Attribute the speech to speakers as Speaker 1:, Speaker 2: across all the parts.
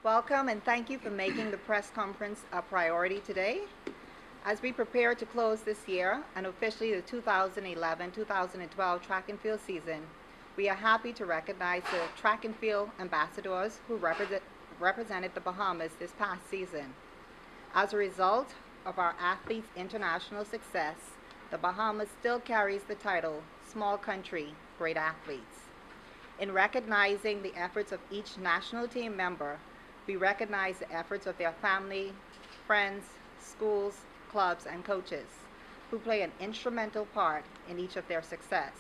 Speaker 1: Welcome and thank you for making the press conference a priority today. As we prepare to close this year and officially the 2011-2012 track and field season, we are happy to recognize the track and field ambassadors who represented the Bahamas this past season. As a result of our athletes' international success, the Bahamas still carries the title Small Country, Great Athletes. In recognizing the efforts of each national team member, we recognize the efforts of their family, friends, schools, clubs, and coaches who play an instrumental part in each of their success.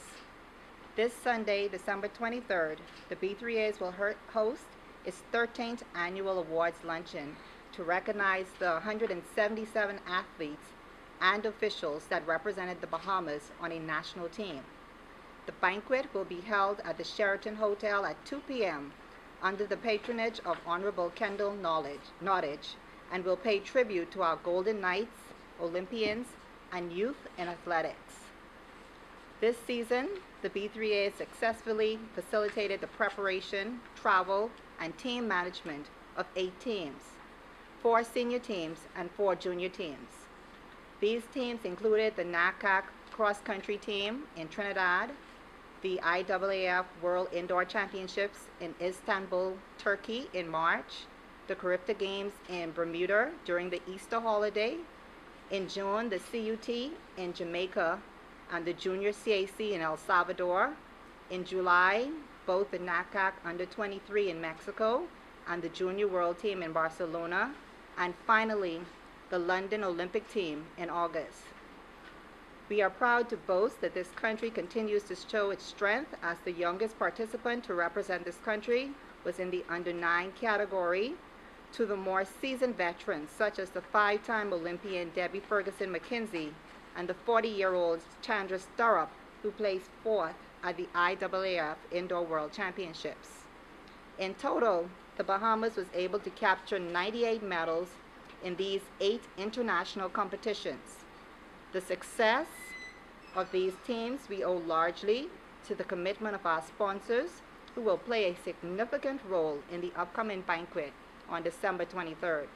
Speaker 1: This Sunday, December 23rd, the B3As will host its 13th annual awards luncheon to recognize the 177 athletes and officials that represented the Bahamas on a national team. The banquet will be held at the Sheraton Hotel at 2 p.m. under the patronage of Honorable Kendall Nottage and will pay tribute to our Golden Knights, Olympians, and youth in athletics. This season, the B3A successfully facilitated the preparation, travel, and team management of 8 teams, 4 senior teams, and 4 junior teams. These teams included the NACAC cross-country team in Trinidad, the IAAF World Indoor Championships in Istanbul, Turkey in March, the Caribbean Games in Bermuda during the Easter holiday, in June the CUT in Jamaica and the Junior CAC in El Salvador, in July both the NACAC Under-23 in Mexico and the Junior World Team in Barcelona, and finally the London Olympic team in August. We are proud to boast that this country continues to show its strength, as the youngest participant to represent this country was in the under-9 category, to the more seasoned veterans such as the 5-time Olympian Debbie Ferguson McKenzie and the 40-year-old Chandra Sturrup, who placed 4th at the IAAF Indoor World Championships. In total, the Bahamas was able to capture 98 medals in these 8 international competitions. The success of these teams we owe largely to the commitment of our sponsors, who will play a significant role in the upcoming banquet on December 23rd.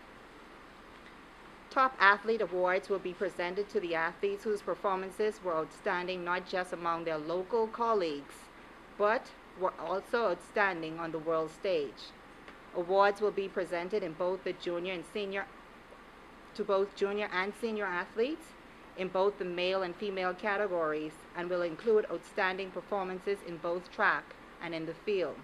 Speaker 1: Top Athlete Awards will be presented to the athletes whose performances were outstanding not just among their local colleagues, but were also outstanding on the world stage. Awards will be presented in both the junior and senior athletes in both the male and female categories, and will include outstanding performances in both track and in the field.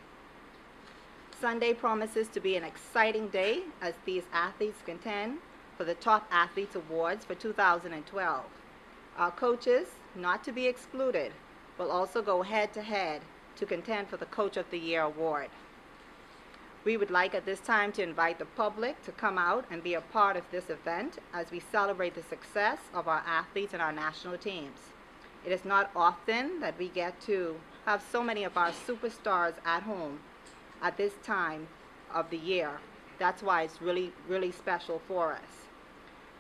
Speaker 1: Sunday promises to be an exciting day as these athletes contend for the Top Athletes Awards for 2012. Our coaches, not to be excluded, will also go head-to-head to contend for the Coach of the Year award. We would like at this time to invite the public to come out and be a part of this event as we celebrate the success of our athletes and our national teams. It is not often that we get to have so many of our superstars at home at this time of the year. That's why it's really, really special for us.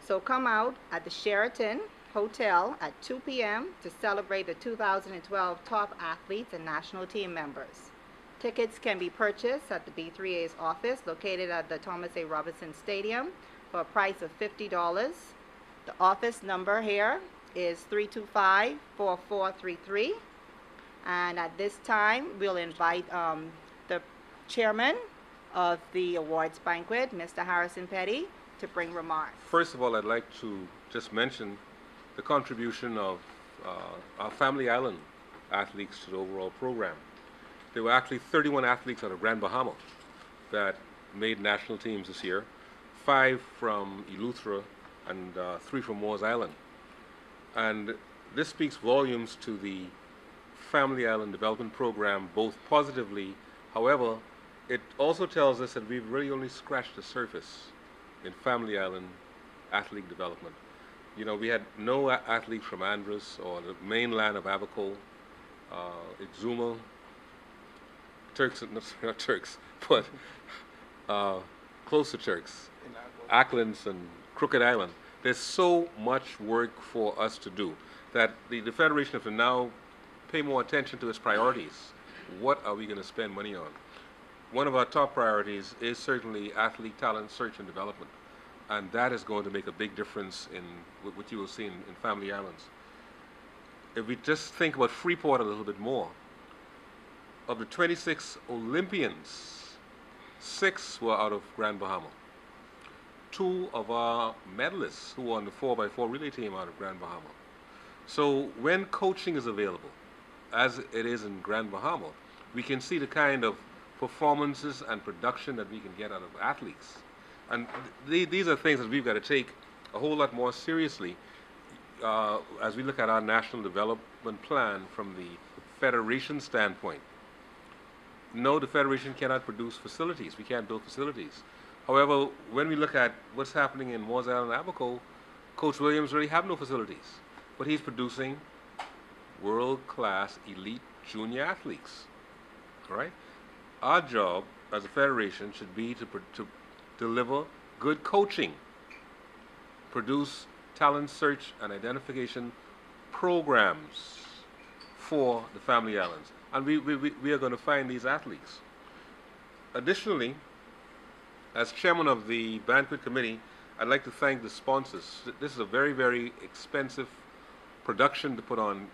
Speaker 1: So come out at the Sheraton Hotel at 2 p.m. to celebrate the 2012 top athletes and national team members. Tickets can be purchased at the B3A's office located at the Thomas A. Robinson Stadium for a price of $50. The office number here is 325-4433. And at this time, we'll invite the chairman of the awards banquet, Mr. Harrison Petty, to bring remarks.
Speaker 2: First of all, I'd like to just mention the contribution of our Family Island athletes to the overall program. There were actually 31 athletes out of Grand Bahama that made national teams this year, 5 from Eleuthera and 3 from Moores Island. And this speaks volumes to the Family Island Development Program, both positively. However, it also tells us that we've really only scratched the surface in Family Island athlete development. You know, we had no athletes from Andros or the mainland of Abaco, Exuma, Turks, not Turks, but close to Turks, Acklands and Crooked Island. There's so much work for us to do that the Federation have to now pay more attention to its priorities. What are we going to spend money on? one of our top priorities is certainly athlete talent search and development. And that is going to make a big difference in what you will see in Family Islands. If we just think about Freeport a little bit more, of the 26 Olympians, 6 were out of Grand Bahama. 2 of our medalists who were on the 4x4 relay team out of Grand Bahama. So when coaching is available, as it is in Grand Bahama, we can see the kind of performances and production that we can get out of athletes. And these are things that we've got to take a whole lot more seriously as we look at our national development plan from the federation standpoint. No, the federation cannot produce facilities. We can't build facilities. However, when we look at what's happening in Moselle and Abaco, Coach Williams really have no facilities, but he's producing world-class elite junior athletes. All right? Our job as a federation should be to deliver good coaching, produce talent search and identification programs for the Family Islands. And we are going to find these athletes. Additionally, as chairman of the banquet committee, I'd like to thank the sponsors. This is a very, very expensive production to put on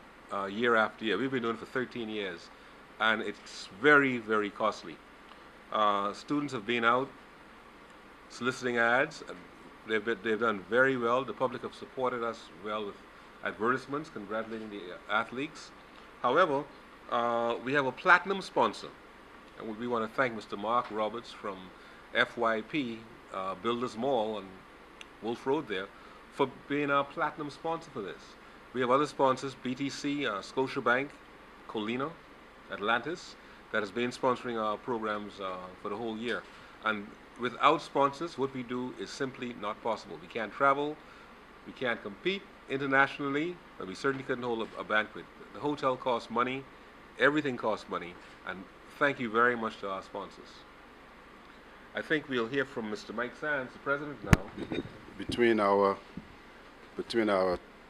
Speaker 2: year after year. We've been doing it for 13 years, and it's very, very costly. Students have been out soliciting ads. And they've done very well. The public have supported us well with advertisements, congratulating the athletes. However, we have a platinum sponsor, and we want to thank Mr. Mark Roberts from FYP, Builders Mall on Wolf Road there, for being our platinum sponsor for this. We have other sponsors, BTC, Scotiabank, Colina, Atlantis, that has been sponsoring our programs for the whole year. And without sponsors, what we do is simply not possible. We can't travel, we can't compete internationally, but we certainly couldn't hold a banquet. The hotel costs money, everything costs money, and thank you very much to our sponsors. I think we'll hear from Mr. Mike Sands, the president now.
Speaker 3: Between our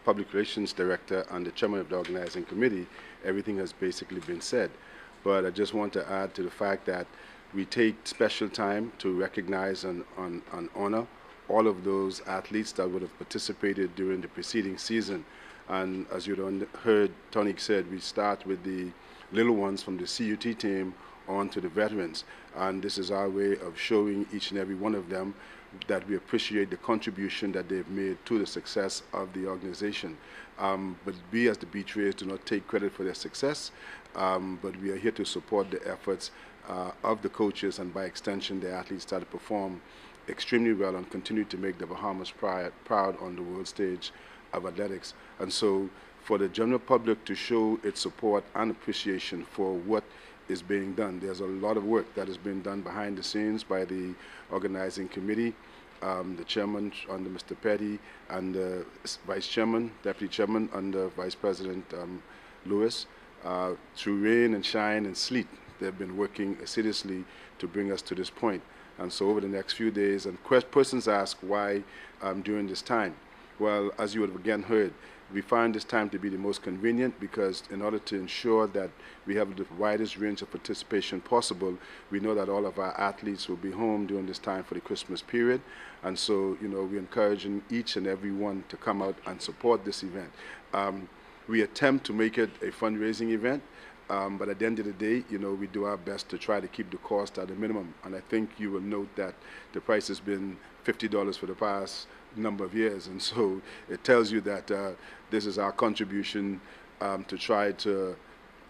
Speaker 3: public relations director and the chairman of the organizing committee, everything has basically been said. But I just want to add to the fact that we take special time to recognize and honor all of those athletes that would have participated during the preceding season. And as you heard Tony said, we start with the little ones from the CUT team on to the veterans. And this is our way of showing each and every one of them that we appreciate the contribution that they've made to the success of the organization. But we as the Beach Rays do not take credit for their success, but we are here to support the efforts of the coaches and by extension the athletes that perform extremely well and continue to make the Bahamas proud on the world stage of athletics. And so for the general public to show its support and appreciation for what is being done. There's a lot of work that is being done behind the scenes by the organizing committee, the chairman under Mr. Petty, and the vice chairman, deputy chairman under Vice President Lewis. Through rain and shine and sleet, they've been working assiduously to bring us to this point. And so over the next few days, and persons ask why during this time. Well, as you have again heard, we find this time to be the most convenient because in order to ensure that we have the widest range of participation possible, we know that all of our athletes will be home during this time for the Christmas period. And so, we're encouraging each and every one to come out and support this event. We attempt to make it a fundraising event, but at the end of the day, we do our best to try to keep the cost at a minimum. And I think you will note that the price has been $50 for the past number of years, and so it tells you that this is our contribution to try to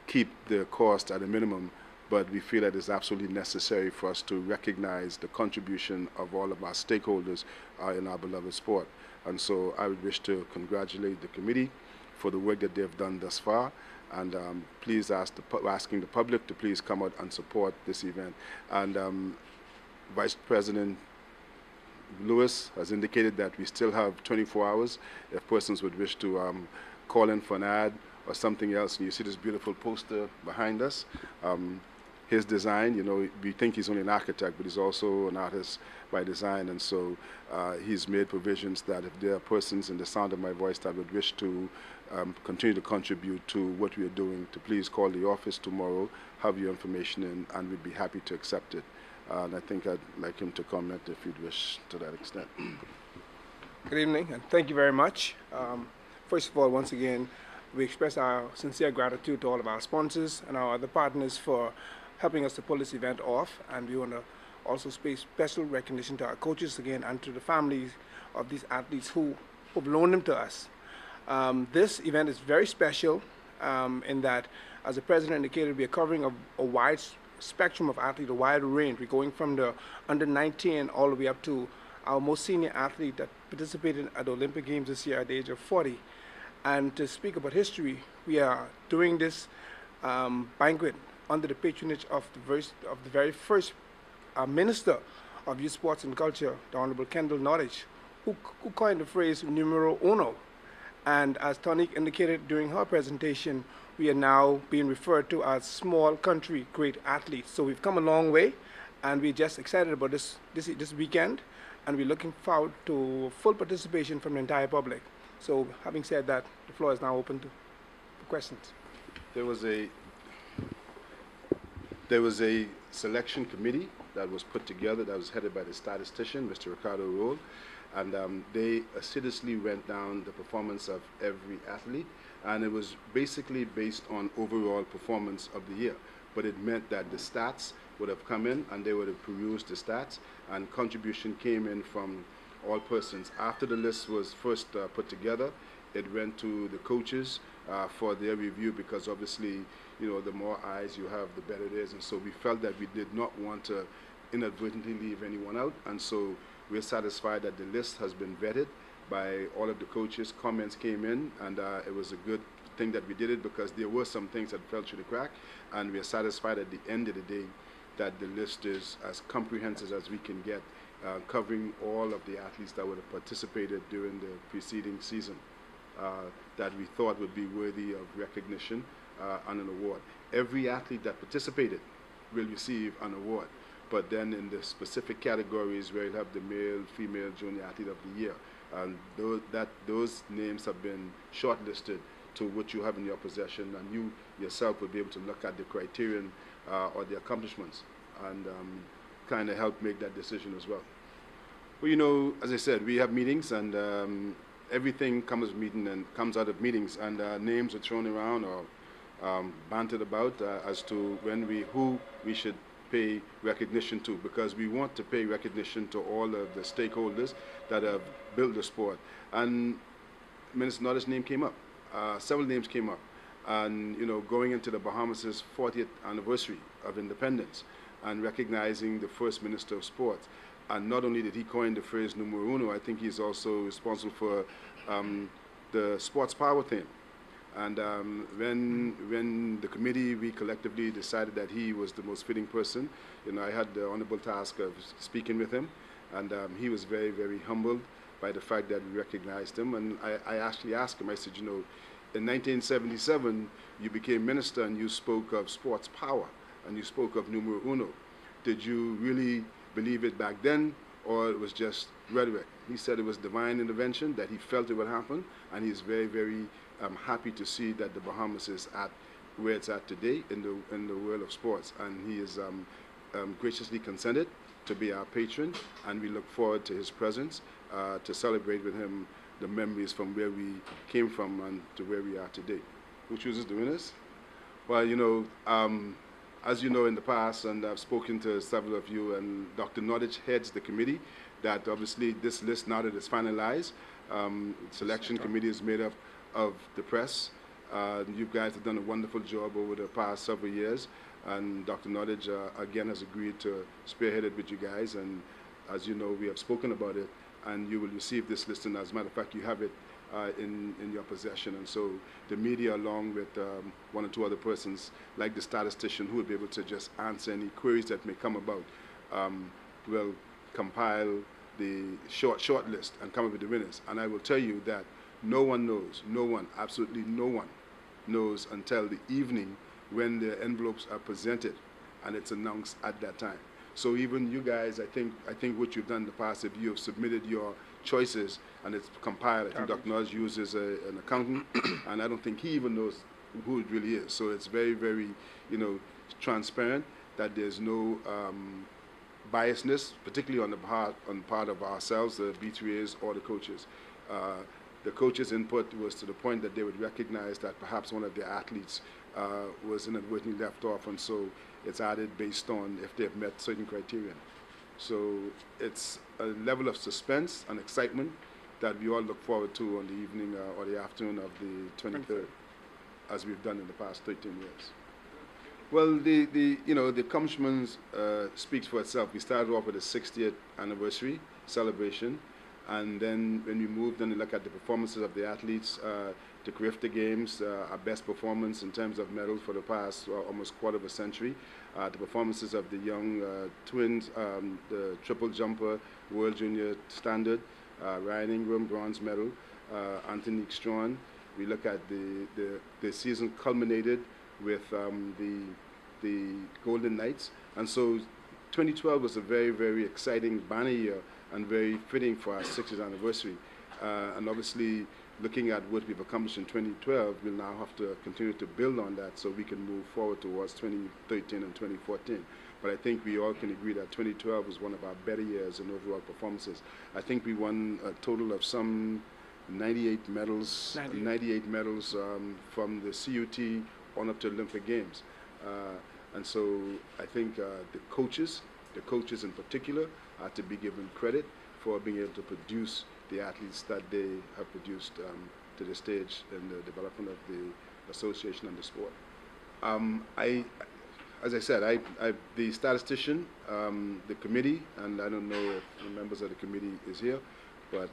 Speaker 3: keep the cost at a minimum, but we feel that it's absolutely necessary for us to recognize the contribution of all of our stakeholders in our beloved sport. And so I would wish to congratulate the committee for the work that they've done thus far, and please asking the public to please come out and support this event. And Vice President Lewis has indicated that we still have 24 hours if persons would wish to call in for an ad or something else. And you see this beautiful poster behind us. his design. You know, we think he's only an architect, but he's also an artist by design, and so he's made provisions that if there are persons in the sound of my voice that would wish to continue to contribute to what we are doing, to please call the office tomorrow, have your information in, and we'd be happy to accept it. And I think I'd like him to comment if you'd wish to that extent.
Speaker 4: Good evening, and thank you very much. First of all, once again, we express our sincere gratitude to all of our sponsors and our other partners for helping us to pull this event off, and we want to also pay special recognition to our coaches again and to the families of these athletes who've loaned them to us. This event is very special in that, as the president indicated, we are covering a wide spectrum of athletes, a wide range. We're going from the under 19 all the way up to our most senior athlete that participated at the Olympic Games this year at the age of 40. And to speak about history, we are doing this banquet under the patronage of the very first Minister of Youth, Sports and Culture, the Honorable Kendall Nottage, who coined the phrase numero uno. And as Tonique indicated during her presentation, we are now being referred to as small country great athletes. So we've come a long way, and we're just excited about this weekend, and we're looking forward to full participation from the entire public. So having said that, the floor is now open for questions.
Speaker 3: There was a selection committee that was put together that was headed by the statistician, Mr. Ricardo Roll, and they assiduously went down the performance of every athlete, and it was basically based on overall performance of the year. But it meant that the stats would have come in and they would have perused the stats, and contribution came in from all persons. After the list was first put together, it went to the coaches for their review, because obviously, you know, the more eyes you have, the better it is. And so we felt that we did not want to inadvertently leave anyone out. And so we're satisfied that the list has been vetted by all of the coaches. Comments came in, and it was a good thing that we did it, because there were some things that fell through the crack. And we are satisfied at the end of the day that the list is as comprehensive as we can get, covering all of the athletes that would have participated during the preceding season, that we thought would be worthy of recognition and an award. Every athlete that participated will receive an award, but then in the specific categories where you have the male, female, junior athlete of the year, and those names have been shortlisted to what you have in your possession, and you yourself will be able to look at the criterion or the accomplishments and kind of help make that decision as well. Well, you know, as I said, we have meetings, and everything comes out of meetings, and names are thrown around or bantered about as to who we should pay recognition to, because we want to pay recognition to all of the stakeholders that have built the sport. And Minister Nottage's name came up. Several names came up. And, you know, going into the Bahamas' 40th anniversary of independence and recognizing the first Minister of Sports. And not only did he coin the phrase numero uno, I think he's also responsible for the sports power thing. And when the committee, we collectively decided that he was the most fitting person, you know, I had the honorable task of speaking with him, and he was very, very humbled by the fact that we recognized him. And I actually asked him, I said, you know, in 1977, you became minister and you spoke of sports power and you spoke of numero uno. Did you really believe it back then, or it was just rhetoric? He said it was divine intervention, that he felt it would happen, and he's very, very happy to see that the Bahamas is at where it's at today in the world of sports, and he is graciously consented to be our patron, and we look forward to his presence to celebrate with him the memories from where we came from and to where we are today. Who chooses doing this? Well, you know, as you know in the past, and I've spoken to several of you, and Dr. Nottage heads the committee, that obviously this list, now that it's finalized, selection committee is made up of the press. You guys have done a wonderful job over the past several years, and Dr. Nottage again has agreed to spearhead it with you guys, and as you know, we have spoken about it, and you will receive this list, and as a matter of fact, you have it in your possession. And so the media, along with one or two other persons, like the statistician, who will be able to just answer any queries that may come about, will compile the short list and come up with the winners. And I will tell you that no one knows, absolutely no one knows until the evening when the envelopes are presented and it's announced at that time. So even you guys, I think what you've done in the past, if you have submitted your choices and it's compiled, I think Dr. Noz uses an accountant, and I don't think he even knows who it really is. So it's very, very, transparent, that there's no biasness, particularly on the part of ourselves, the B3As or the coaches. The coaches' input was to the point that they would recognize that perhaps one of their athletes was inadvertently left off, and so it's added based on if they've met certain criteria. So it's a level of suspense and excitement that we all look forward to on the evening or the afternoon of the 23rd, as we've done in the past 13 years. Well, the accomplishments speaks for itself. We started off with a 60th anniversary celebration, and then when we moved on to look at the performances of the athletes, the Carifta Games, our best performance in terms of medals for the past almost quarter of a century. The performances of the young twins, the triple jumper, World Junior Standard, Ryan Ingram, bronze medal, Anthony Strawn. We look at the season culminated with the Golden Knights, and so 2012 was a very, very exciting banner year and very fitting for our 60th anniversary. And obviously, looking at what we've accomplished in 2012, we'll now have to continue to build on that so we can move forward towards 2013 and 2014. But I think we all can agree that 2012 was one of our better years in overall performances. I think we won a total of some 98 medals, 98 medals from the CUT on up to Olympic Games. And so I think the coaches in particular, are to be given credit for being able to produce the athletes that they have produced to the stage in the development of the association and the sport. As I said, the statistician, the committee, and I don't know if the members of the committee is here, but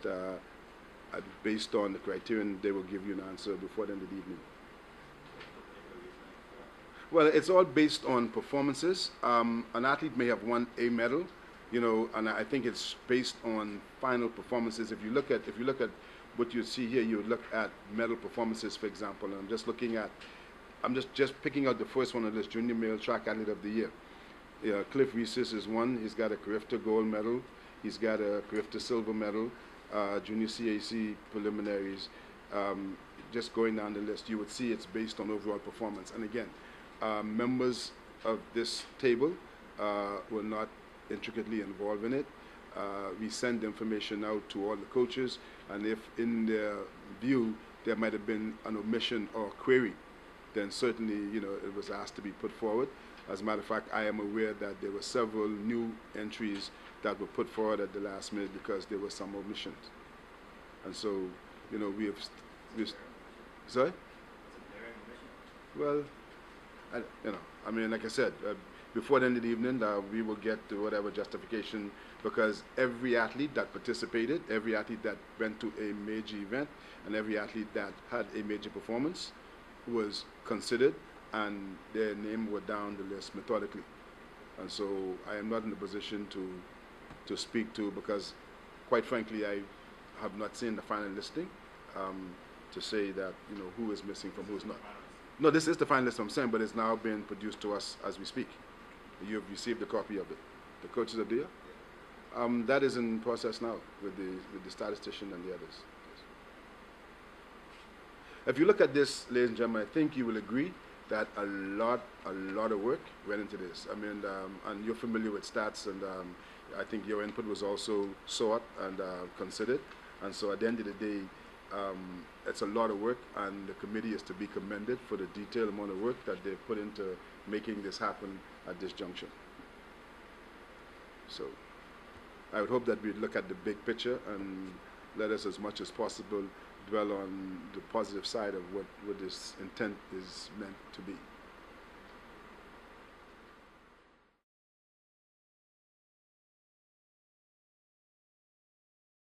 Speaker 3: based on the criterion, they will give you an answer before the end of the evening. Well, it's all based on performances. An athlete may have won a medal, and I think it's based on final performances. If you look at what you see here, you would look at medal performances, for example. And I'm just picking out the first one on this Junior Male Track Athlete of the Year. Cliff Reeses is one. He's got a Carifta gold medal. He's got a Carifta silver medal. Junior CAC preliminaries. Just going down the list, you would see it's based on overall performance. And again, members of this table were not intricately involved in it. We send information out to all the coaches, and if in their view there might have been an omission or query, then certainly it was asked to be put forward. As a matter of fact, I am aware that there were several new entries that were put forward at the last minute because there were some omissions. And so, we've sorry? Well, I mean, like I said, before the end of the evening, we will get to whatever justification, because every athlete that participated, every athlete that went to a major event, and every athlete that had a major performance was considered, and their name were down the list methodically. And so I am not in a position to speak to, because quite frankly, I have not seen the final listing to say that, who is missing from who's not. No, this is the final list I'm saying, but it's now being produced to us as we speak. You have received a copy of it. The coaches of the year? That is in process now with the statistician and the others. If you look at this, ladies and gentlemen, I think you will agree that a lot of work went into this. I mean, and you're familiar with stats, and I think your input was also sought and considered. And so at the end of the day, it's a lot of work, and the committee is to be commended for the detailed amount of work that they've put into making this happen at this junction. So I would hope that we'd look at the big picture and let us, as much as possible, dwell on the positive side of what this intent is meant to be.